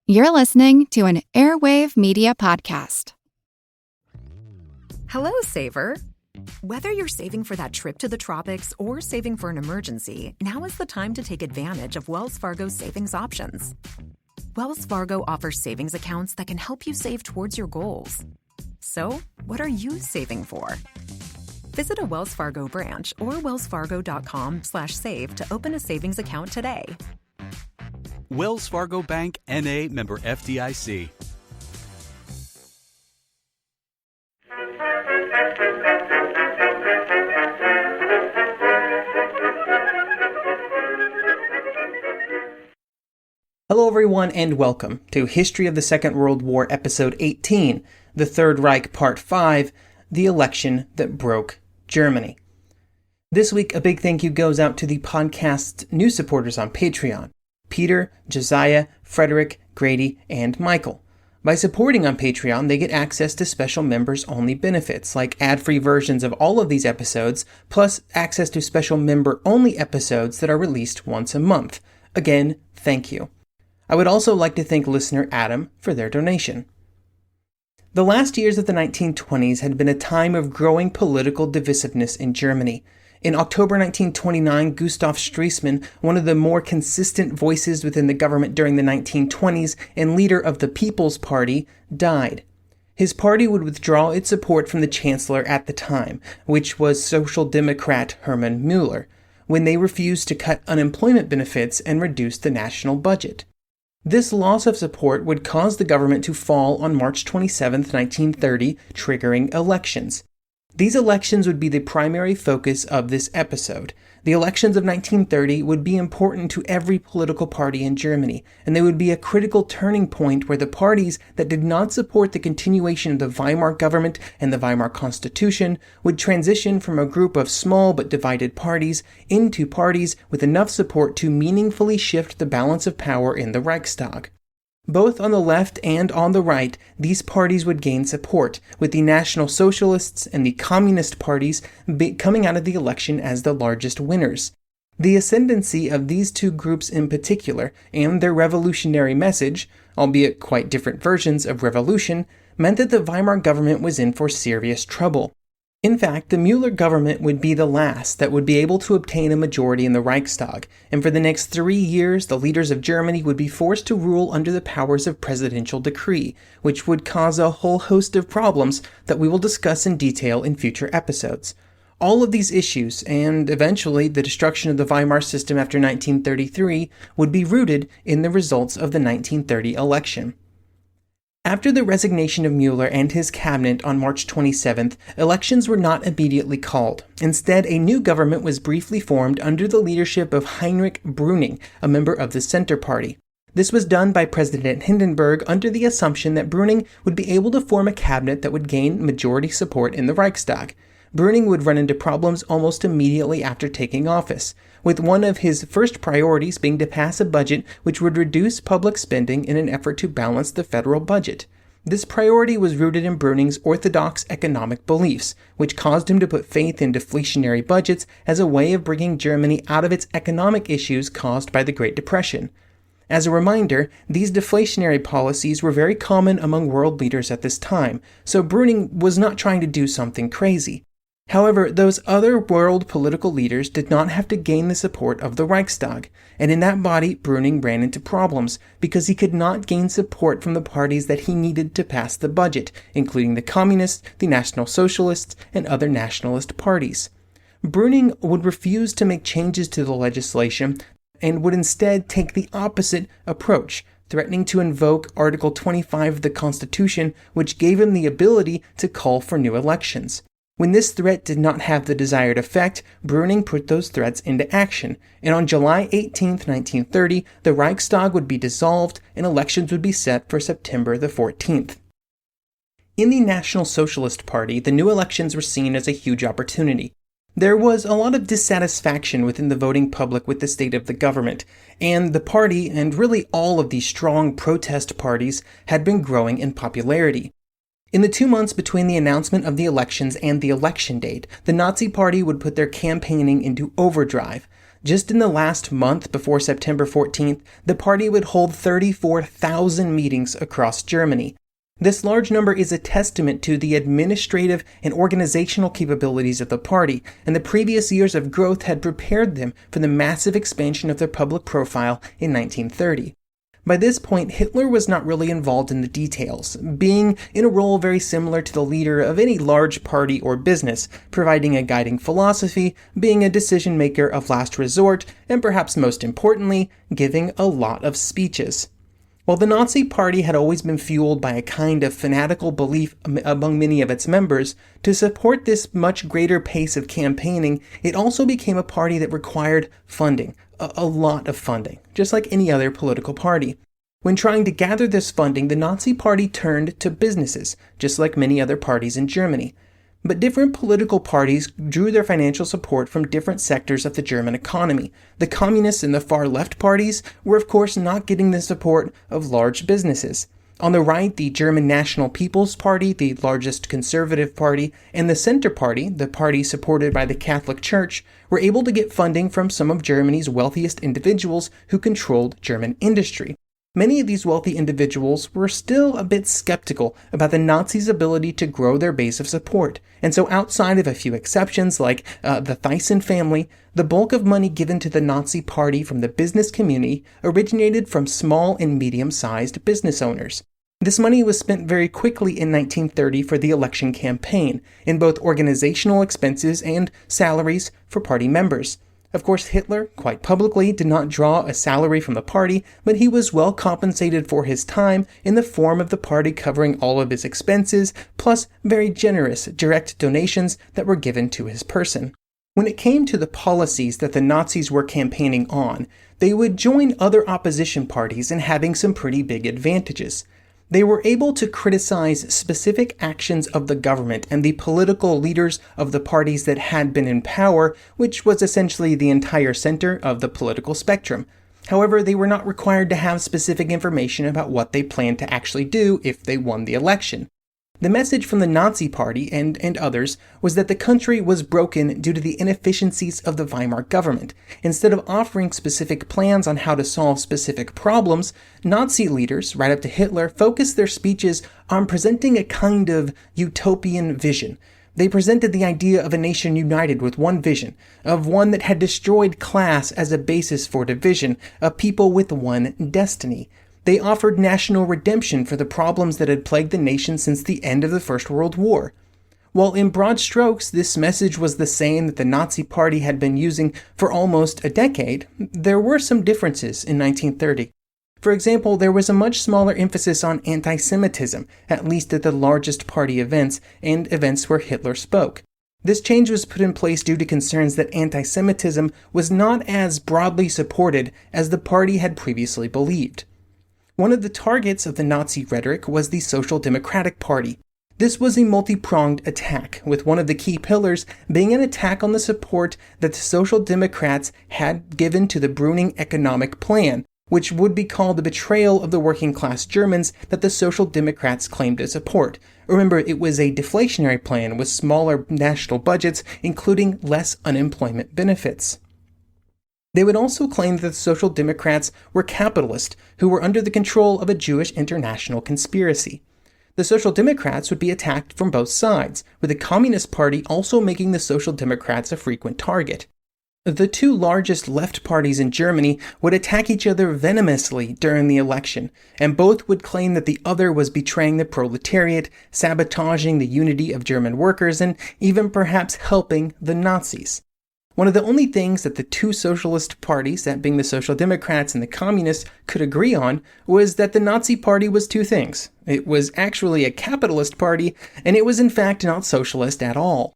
You're listening to an Airwave Media Podcast. Hello, saver. Whether you're saving for that trip to the tropics or saving for an emergency, now is the time to take advantage of Wells Fargo's savings options. Wells Fargo offers savings accounts that can help you save towards your goals. So, what are you saving for? Visit a Wells Fargo branch or wellsfargo.com/save to open a savings account today. Wells Fargo Bank, N.A., member FDIC. Hello everyone and welcome to History of the Second World War Episode 18, The Third Reich Part 5, The Election That Broke Germany. This week, a big thank you goes out to the podcast's new supporters on Patreon: Peter, Josiah, Frederick, Grady, and Michael. By supporting on Patreon, they get access to special members-only benefits, like ad-free versions of all of these episodes, plus access to special member-only episodes that are released once a month. Again, thank you. I would also like to thank listener Adam for their donation. The last years of the 1920s had been a time of growing political divisiveness in Germany. In October 1929, Gustav Stresemann, one of the more consistent voices within the government during the 1920s and leader of the People's Party, died. His party would withdraw its support from the chancellor at the time, which was Social Democrat Hermann Müller, when they refused to cut unemployment benefits and reduce the national budget. This loss of support would cause the government to fall on March 27, 1930, triggering elections. These elections would be the primary focus of this episode. The elections of 1930 would be important to every political party in Germany, and they would be a critical turning point where the parties that did not support the continuation of the Weimar government and the Weimar Constitution would transition from a group of small but divided parties into parties with enough support to meaningfully shift the balance of power in the Reichstag. Both on the left and on the right, these parties would gain support, with the National Socialists and the Communist parties coming out of the election as the largest winners. The ascendancy of these two groups in particular, and their revolutionary message, albeit quite different versions of revolution, meant that the Weimar government was in for serious trouble. In fact, the Müller government would be the last that would be able to obtain a majority in the Reichstag, and for the next 3 years, the leaders of Germany would be forced to rule under the powers of presidential decree, which would cause a whole host of problems that we will discuss in detail in future episodes. All of these issues, and eventually the destruction of the Weimar system after 1933, would be rooted in the results of the 1930 election. After the resignation of Müller and his cabinet on March 27th, elections were not immediately called. Instead, a new government was briefly formed under the leadership of Heinrich Brüning, a member of the Center Party. This was done by President Hindenburg under the assumption that Brüning would be able to form a cabinet that would gain majority support in the Reichstag. Brüning would run into problems almost immediately after taking office, with one of his first priorities being to pass a budget which would reduce public spending in an effort to balance the federal budget. This priority was rooted in Brüning's orthodox economic beliefs, which caused him to put faith in deflationary budgets as a way of bringing Germany out of its economic issues caused by the Great Depression. As a reminder, these deflationary policies were very common among world leaders at this time, so Brüning was not trying to do something crazy. However, those other world political leaders did not have to gain the support of the Reichstag, and in that body, Brüning ran into problems because he could not gain support from the parties that he needed to pass the budget, including the Communists, the National Socialists, and other nationalist parties. Brüning would refuse to make changes to the legislation and would instead take the opposite approach, threatening to invoke Article 25 of the Constitution, which gave him the ability to call for new elections. When this threat did not have the desired effect, Brüning put those threats into action, and on July 18, 1930, the Reichstag would be dissolved and elections would be set for September the 14th. In the National Socialist Party, the new elections were seen as a huge opportunity. There was a lot of dissatisfaction within the voting public with the state of the government, and the party, and really all of these strong protest parties, had been growing in popularity. In the 2 months between the announcement of the elections and the election date, the Nazi Party would put their campaigning into overdrive. Just in the last month before September 14th, the party would hold 34,000 meetings across Germany. This large number is a testament to the administrative and organizational capabilities of the party, and the previous years of growth had prepared them for the massive expansion of their public profile in 1930. By this point, Hitler was not really involved in the details, being in a role very similar to the leader of any large party or business, providing a guiding philosophy, being a decision-maker of last resort, and perhaps most importantly, giving a lot of speeches. While the Nazi Party had always been fueled by a kind of fanatical belief among many of its members, to support this much greater pace of campaigning, it also became a party that required funding, a lot of funding, just like any other political party. When trying to gather this funding, the Nazi Party turned to businesses, just like many other parties in Germany. But different political parties drew their financial support from different sectors of the German economy. The communists and the far-left parties were of course not getting the support of large businesses. On the right, the German National People's Party, the largest conservative party, and the Center Party, the party supported by the Catholic Church, were able to get funding from some of Germany's wealthiest individuals who controlled German industry. Many of these wealthy individuals were still a bit skeptical about the Nazis' ability to grow their base of support, and so outside of a few exceptions like the Thyssen family, the bulk of money given to the Nazi Party from the business community originated from small and medium-sized business owners. This money was spent very quickly in 1930 for the election campaign, in both organizational expenses and salaries for party members. Of course, Hitler, quite publicly, did not draw a salary from the party, but he was well compensated for his time in the form of the party covering all of his expenses, plus very generous direct donations that were given to his person. When it came to the policies that the Nazis were campaigning on, they would join other opposition parties in having some pretty big advantages. They were able to criticize specific actions of the government and the political leaders of the parties that had been in power, which was essentially the entire center of the political spectrum. However, they were not required to have specific information about what they planned to actually do if they won the election. The message from the Nazi Party and others was that the country was broken due to the inefficiencies of the Weimar government. Instead of offering specific plans on how to solve specific problems, Nazi leaders, right up to Hitler, focused their speeches on presenting a kind of utopian vision. They presented the idea of a nation united with one vision, of one that had destroyed class as a basis for division, a people with one destiny. They offered national redemption for the problems that had plagued the nation since the end of the First World War. While in broad strokes this message was the same that the Nazi Party had been using for almost a decade, there were some differences in 1930. For example, there was a much smaller emphasis on anti-Semitism, at least at the largest party events and events where Hitler spoke. This change was put in place due to concerns that anti-Semitism was not as broadly supported as the party had previously believed. One of the targets of the Nazi rhetoric was the Social Democratic Party. This was a multi-pronged attack, with one of the key pillars being an attack on the support that the Social Democrats had given to the Brüning economic plan, which would be called the betrayal of the working-class Germans that the Social Democrats claimed to support. Remember, it was a deflationary plan with smaller national budgets, including less unemployment benefits. They would also claim that the Social Democrats were capitalists who were under the control of a Jewish international conspiracy. The Social Democrats would be attacked from both sides, with the Communist Party also making the Social Democrats a frequent target. The two largest left parties in Germany would attack each other venomously during the election, and both would claim that the other was betraying the proletariat, sabotaging the unity of German workers, and even perhaps helping the Nazis. One of the only things that the two socialist parties, that being the Social Democrats and the Communists, could agree on was that the Nazi Party was two things. It was actually a capitalist party, and it was in fact not socialist at all.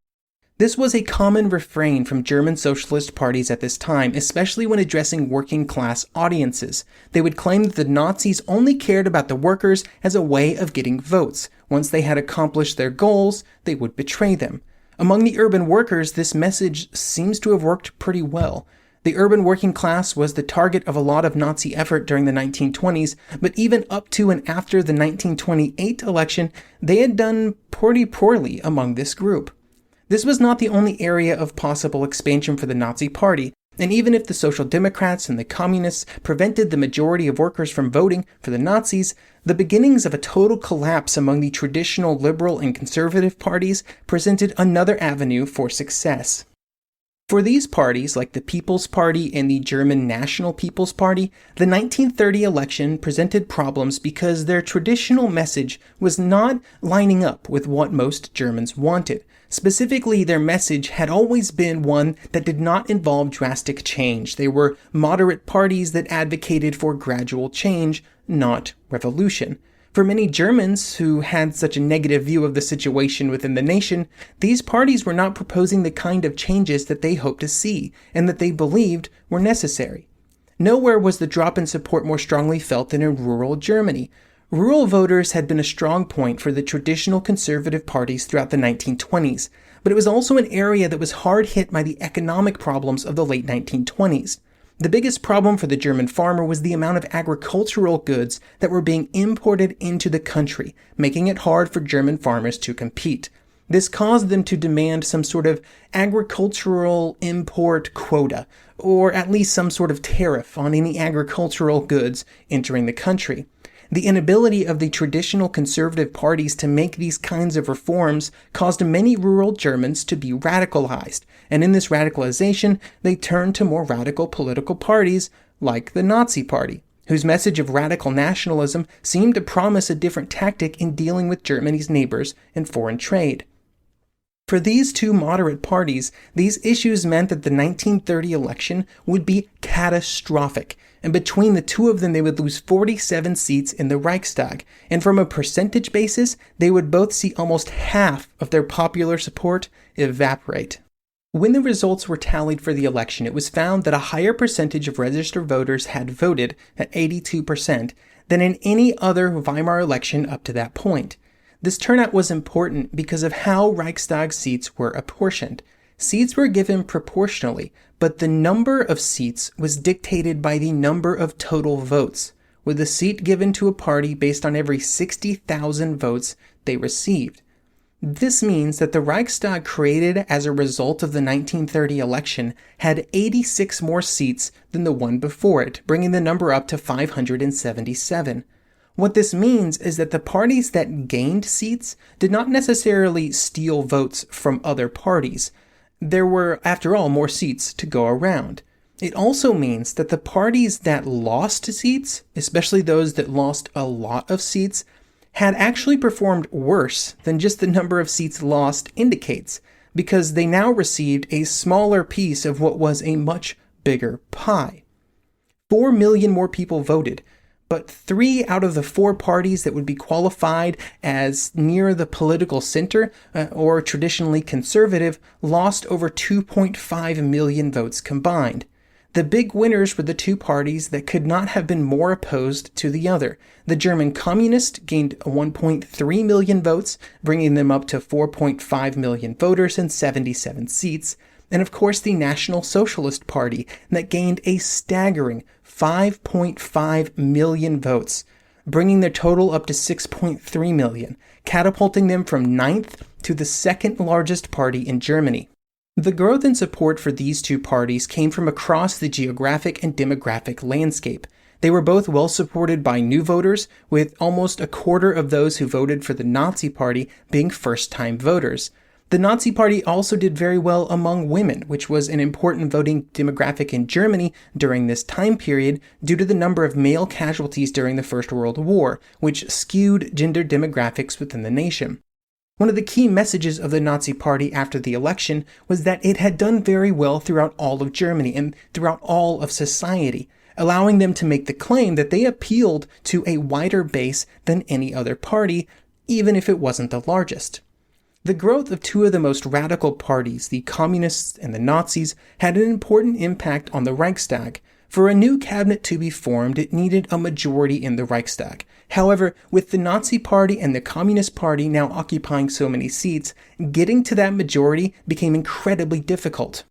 This was a common refrain from German socialist parties at this time, especially when addressing working-class audiences. They would claim that the Nazis only cared about the workers as a way of getting votes. Once they had accomplished their goals, they would betray them. Among the urban workers, this message seems to have worked pretty well. The urban working class was the target of a lot of Nazi effort during the 1920s, but even up to and after the 1928 election, they had done pretty poorly among this group. This was not the only area of possible expansion for the Nazi Party. And even if the Social Democrats and the Communists prevented the majority of workers from voting for the Nazis, the beginnings of a total collapse among the traditional liberal and conservative parties presented another avenue for success. For these parties, like the People's Party and the German National People's Party, the 1930 election presented problems because their traditional message was not lining up with what most Germans wanted. Specifically, their message had always been one that did not involve drastic change. They were moderate parties that advocated for gradual change, not revolution. For many Germans who had such a negative view of the situation within the nation, these parties were not proposing the kind of changes that they hoped to see and that they believed were necessary. Nowhere was the drop in support more strongly felt than in rural Germany. Rural voters had been a strong point for the traditional conservative parties throughout the 1920s, but it was also an area that was hard hit by the economic problems of the late 1920s. The biggest problem for the German farmer was the amount of agricultural goods that were being imported into the country, making it hard for German farmers to compete. This caused them to demand some sort of agricultural import quota, or at least some sort of tariff on any agricultural goods entering the country. The inability of the traditional conservative parties to make these kinds of reforms caused many rural Germans to be radicalized, and in this radicalization, they turned to more radical political parties like the Nazi Party, whose message of radical nationalism seemed to promise a different tactic in dealing with Germany's neighbors and foreign trade. For these two moderate parties, these issues meant that the 1930 election would be catastrophic, and between the two of them they would lose 47 seats in the Reichstag, and from a percentage basis, they would both see almost half of their popular support evaporate. When the results were tallied for the election, it was found that a higher percentage of registered voters had voted, at 82%, than in any other Weimar election up to that point. This turnout was important because of how Reichstag seats were apportioned. Seats were given proportionally, but the number of seats was dictated by the number of total votes, with a seat given to a party based on every 60,000 votes they received. This means that the Reichstag created as a result of the 1930 election had 86 more seats than the one before it, bringing the number up to 577. What this means is that the parties that gained seats did not necessarily steal votes from other parties. There were, after all, more seats to go around. It also means that the parties that lost seats, especially those that lost a lot of seats, had actually performed worse than just the number of seats lost indicates, because they now received a smaller piece of what was a much bigger pie. 4 million more people voted, but 3 out of the 4 parties that would be qualified as near the political center or traditionally conservative lost over 2.5 million votes combined. The big winners were the 2 parties that could not have been more opposed to the other. The German Communist gained 1.3 million votes, bringing them up to 4.5 million voters and 77 seats. And of course the National Socialist Party that gained a staggering 5.5 million votes, bringing their total up to 6.3 million, catapulting them from 9th to the 2nd largest party in Germany. The growth in support for these 2 parties came from across the geographic and demographic landscape. They were both well supported by new voters, with almost a quarter of those who voted for the Nazi Party being first-time voters. The Nazi Party also did very well among women, which was an important voting demographic in Germany during this time period due to the number of male casualties during the First World War, which skewed gender demographics within the nation. One of the key messages of the Nazi Party after the election was that it had done very well throughout all of Germany and throughout all of society, allowing them to make the claim that they appealed to a wider base than any other party, even if it wasn't the largest. The growth of 2 of the most radical parties, the Communists and the Nazis, had an important impact on the Reichstag. For a new cabinet to be formed, it needed a majority in the Reichstag. However, with the Nazi Party and the Communist Party now occupying so many seats, getting to that majority became incredibly difficult.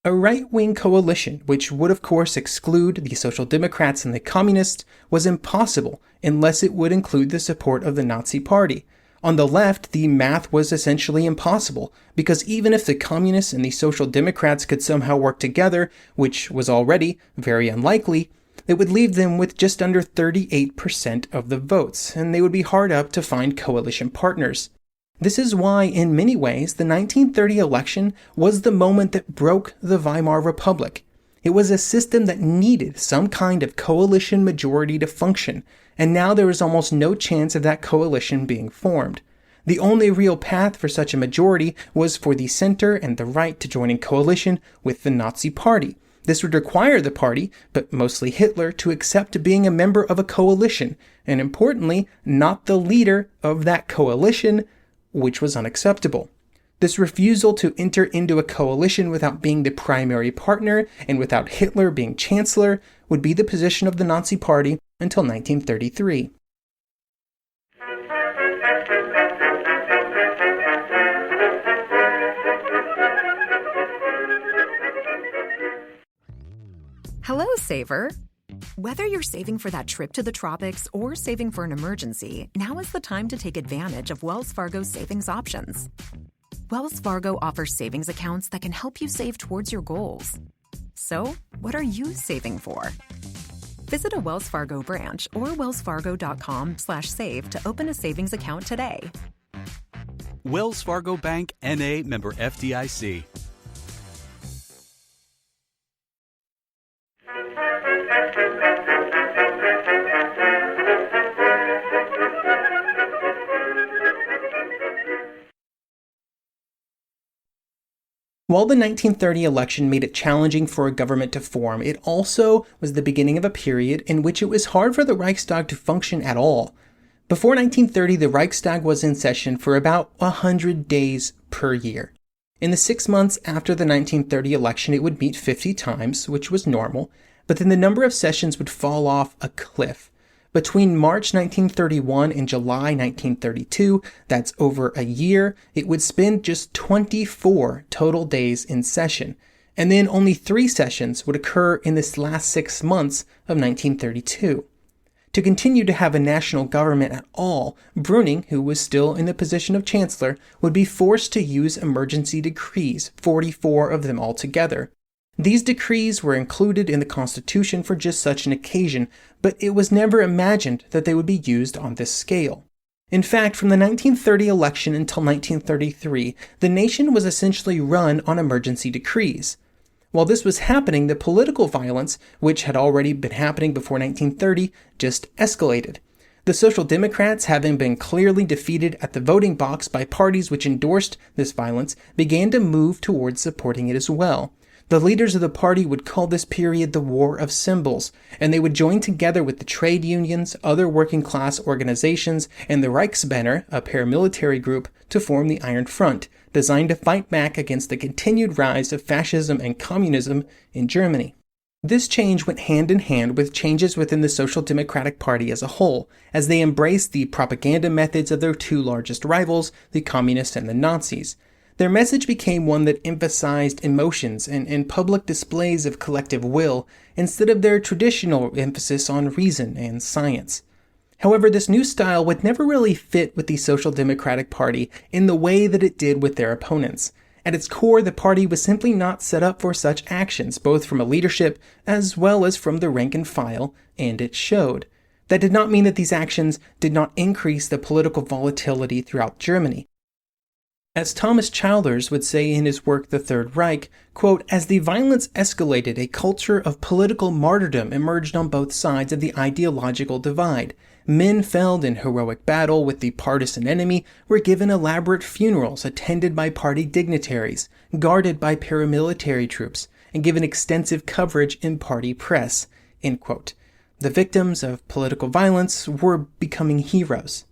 A right-wing coalition, which would of course exclude the Social Democrats and the Communists, was impossible unless it would include the support of the Nazi Party. On the left, the math was essentially impossible, because even if the Communists and the Social Democrats could somehow work together, which was already very unlikely, it would leave them with just under 38% of the votes, and they would be hard up to find coalition partners. This is why, in many ways, the 1930 election was the moment that broke the Weimar Republic. It was a system that needed some kind of coalition majority to function, and now there was almost no chance of that coalition being formed. The only real path for such a majority was for the center and the right to join in coalition with the Nazi Party. This would require the party, but mostly Hitler, to accept being a member of a coalition, and importantly, not the leader of that coalition, which was unacceptable. This refusal to enter into a coalition without being the primary partner and without Hitler being chancellor would be the position of the Nazi Party until 1933. Hello, saver. Whether you're saving for that trip to the tropics or saving for an emergency, now is the time to take advantage of Wells Fargo's savings options. Wells Fargo offers savings accounts that can help you save towards your goals. So, what are you saving for? Visit a Wells Fargo branch or wellsfargo.com/save to open a savings account today. Wells Fargo Bank, N.A., member FDIC. While the 1930 election made it challenging for a government to form, it also was the beginning of a period in which it was hard for the Reichstag to function at all. Before 1930, the Reichstag was in session for about 100 days per year. In the 6 months after the 1930 election, it would meet 50 times, which was normal, but then the number of sessions would fall off a cliff. Between March 1931 and July 1932, that's over a year, it would spend just 24 total days in session. And then only 3 sessions would occur in this last 6 months of 1932. To continue to have a national government at all, Brüning, who was still in the position of chancellor, would be forced to use emergency decrees, 44 of them altogether. These decrees were included in the Constitution for just such an occasion, but it was never imagined that they would be used on this scale. In fact, from the 1930 election until 1933, the nation was essentially run on emergency decrees. While this was happening, the political violence, which had already been happening before 1930, just escalated. The Social Democrats, having been clearly defeated at the voting box by parties which endorsed this violence, began to move towards supporting it as well. The leaders of the party would call this period the War of Symbols, and they would join together with the trade unions, other working class organizations, and the Reichsbanner, a paramilitary group, to form the Iron Front, designed to fight back against the continued rise of fascism and communism in Germany. This change went hand in hand with changes within the Social Democratic Party as a whole, as they embraced the propaganda methods of their 2 largest rivals, the Communists and the Nazis. Their message became one that emphasized emotions and public displays of collective will instead of their traditional emphasis on reason and science. However, this new style would never really fit with the Social Democratic Party in the way that it did with their opponents. At its core, the party was simply not set up for such actions, both from a leadership as well as from the rank and file, and it showed. That did not mean that these actions did not increase the political volatility throughout Germany. As Thomas Childers would say in his work The Third Reich, quote, "As the violence escalated, a culture of political martyrdom emerged on both sides of the ideological divide. Men felled in heroic battle with the partisan enemy were given elaborate funerals attended by party dignitaries, guarded by paramilitary troops, and given extensive coverage in party press." End quote. The victims of political violence were becoming heroes.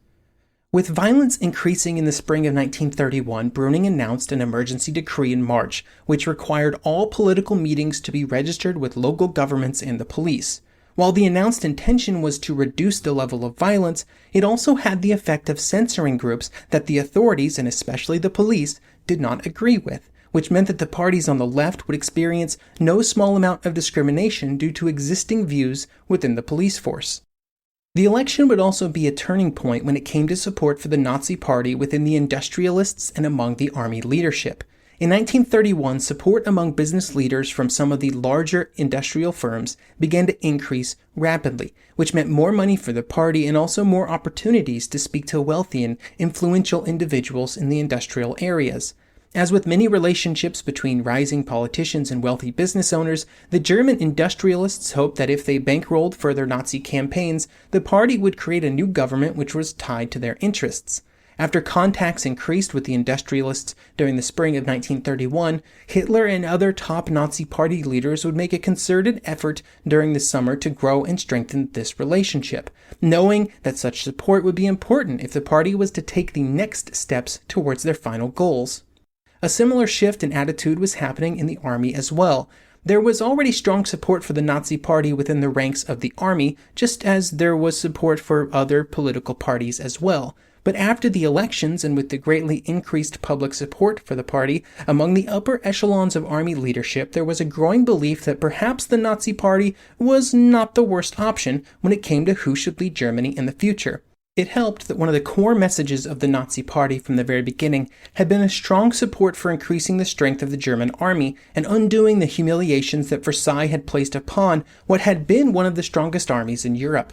With violence increasing in the spring of 1931, Brüning announced an emergency decree in March, which required all political meetings to be registered with local governments and the police. While the announced intention was to reduce the level of violence, it also had the effect of censoring groups that the authorities, and especially the police, did not agree with, which meant that the parties on the left would experience no small amount of discrimination due to existing views within the police force. The election would also be a turning point when it came to support for the Nazi Party within the industrialists and among the army leadership. In 1931, support among business leaders from some of the larger industrial firms began to increase rapidly, which meant more money for the party and also more opportunities to speak to wealthy and influential individuals in the industrial areas. As with many relationships between rising politicians and wealthy business owners, the German industrialists hoped that if they bankrolled further Nazi campaigns, the party would create a new government which was tied to their interests. After contacts increased with the industrialists during the spring of 1931, Hitler and other top Nazi party leaders would make a concerted effort during the summer to grow and strengthen this relationship, knowing that such support would be important if the party was to take the next steps towards their final goals. A similar shift in attitude was happening in the army as well. There was already strong support for the Nazi Party within the ranks of the army, just as there was support for other political parties as well. But after the elections and with the greatly increased public support for the party among the upper echelons of army leadership, there was a growing belief that perhaps the Nazi Party was not the worst option when it came to who should lead Germany in the future. It helped that one of the core messages of the Nazi Party from the very beginning had been a strong support for increasing the strength of the German army and undoing the humiliations that Versailles had placed upon what had been one of the strongest armies in Europe.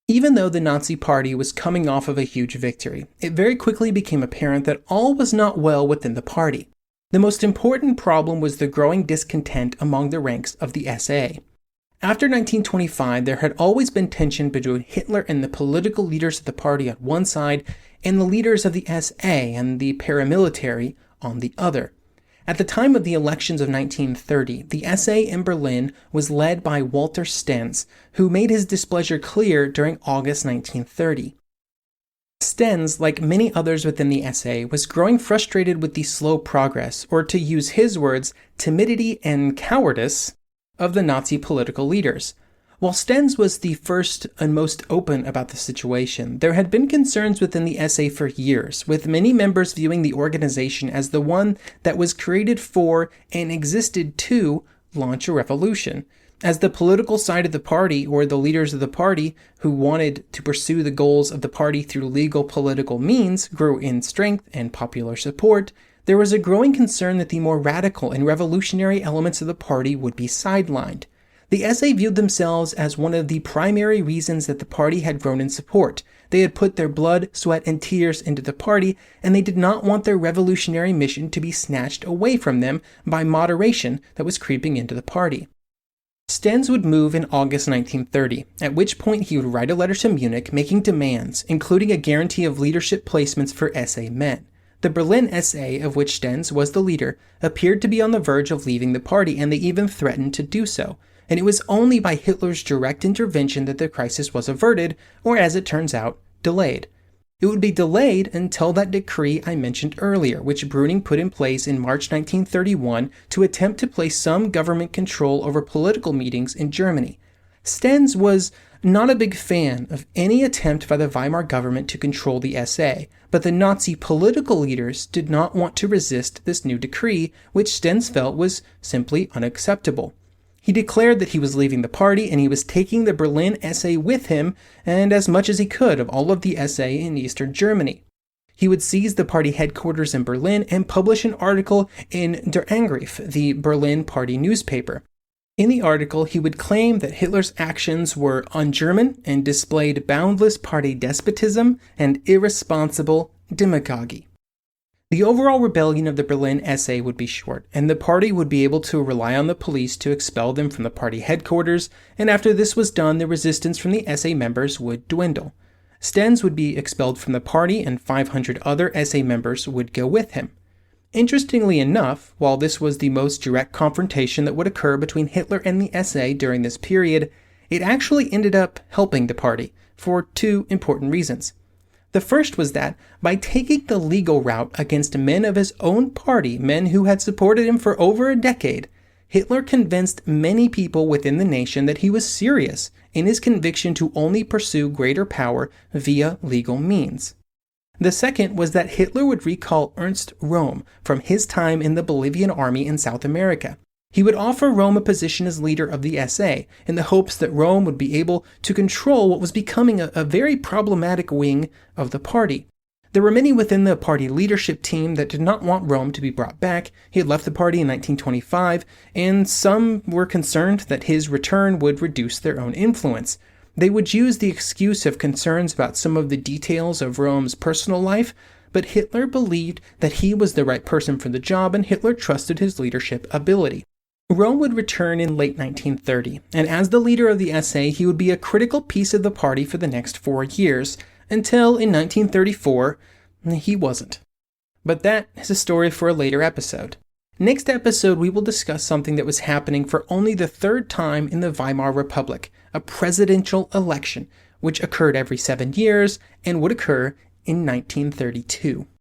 Even though the Nazi Party was coming off of a huge victory, it very quickly became apparent that all was not well within the party. The most important problem was the growing discontent among the ranks of the SA. After 1925, there had always been tension between Hitler and the political leaders of the party on one side and the leaders of the SA and the paramilitary on the other. At the time of the elections of 1930, the SA in Berlin was led by Walter Stenz, who made his displeasure clear during August 1930. Stenz, like many others within the SA, was growing frustrated with the slow progress, or to use his words, timidity and cowardice, of the Nazi political leaders. While Stenz was the first and most open about the situation, there had been concerns within the SA for years, with many members viewing the organization as the one that was created for and existed to launch a revolution. As the political side of the party, or the leaders of the party who wanted to pursue the goals of the party through legal political means, grew in strength and popular support, there was a growing concern that the more radical and revolutionary elements of the party would be sidelined. The SA viewed themselves as one of the primary reasons that the party had grown in support. They had put their blood, sweat, and tears into the party, and they did not want their revolutionary mission to be snatched away from them by moderation that was creeping into the party. Stenz would move in August 1930, at which point he would write a letter to Munich making demands, including a guarantee of leadership placements for SA men. The Berlin SA, of which Stenz was the leader, appeared to be on the verge of leaving the party, and they even threatened to do so. And it was only by Hitler's direct intervention that the crisis was averted, or as it turns out, delayed. It would be delayed until that decree I mentioned earlier, which Brüning put in place in March 1931 to attempt to place some government control over political meetings in Germany. Stenz was not a big fan of any attempt by the Weimar government to control the SA, but the Nazi political leaders did not want to resist this new decree, which Stenz felt was simply unacceptable. He declared that he was leaving the party and he was taking the Berlin SA with him and as much as he could of all of the SA in Eastern Germany. He would seize the party headquarters in Berlin and publish an article in Der Angriff, the Berlin party newspaper. In the article, he would claim that Hitler's actions were un-German and displayed boundless party despotism and irresponsible demagogy. The overall rebellion of the Berlin SA would be short, and the party would be able to rely on the police to expel them from the party headquarters, and after this was done, the resistance from the SA members would dwindle. Stenz would be expelled from the party, and 500 other SA members would go with him. Interestingly enough, while this was the most direct confrontation that would occur between Hitler and the SA during this period, it actually ended up helping the party for two important reasons. The first was that, by taking the legal route against men of his own party, men who had supported him for over a decade, Hitler convinced many people within the nation that he was serious in his conviction to only pursue greater power via legal means. The second was that Hitler would recall Ernst Röhm from his time in the Bolivian army in South America. He would offer Röhm a position as leader of the SA in the hopes that Röhm would be able to control what was becoming a very problematic wing of the party. There were many within the party leadership team that did not want Röhm to be brought back. He had left the party in 1925, and some were concerned that his return would reduce their own influence. They would use the excuse of concerns about some of the details of Röhm's personal life, but Hitler believed that he was the right person for the job, and Hitler trusted his leadership ability. Röhm would return in late 1930, and as the leader of the SA, he would be a critical piece of the party for the next 4 years, until in 1934, he wasn't. But that is a story for a later episode. Next episode, we will discuss something that was happening for only the 3rd time in the Weimar Republic, a presidential election, which occurred every 7 years and would occur in 1932.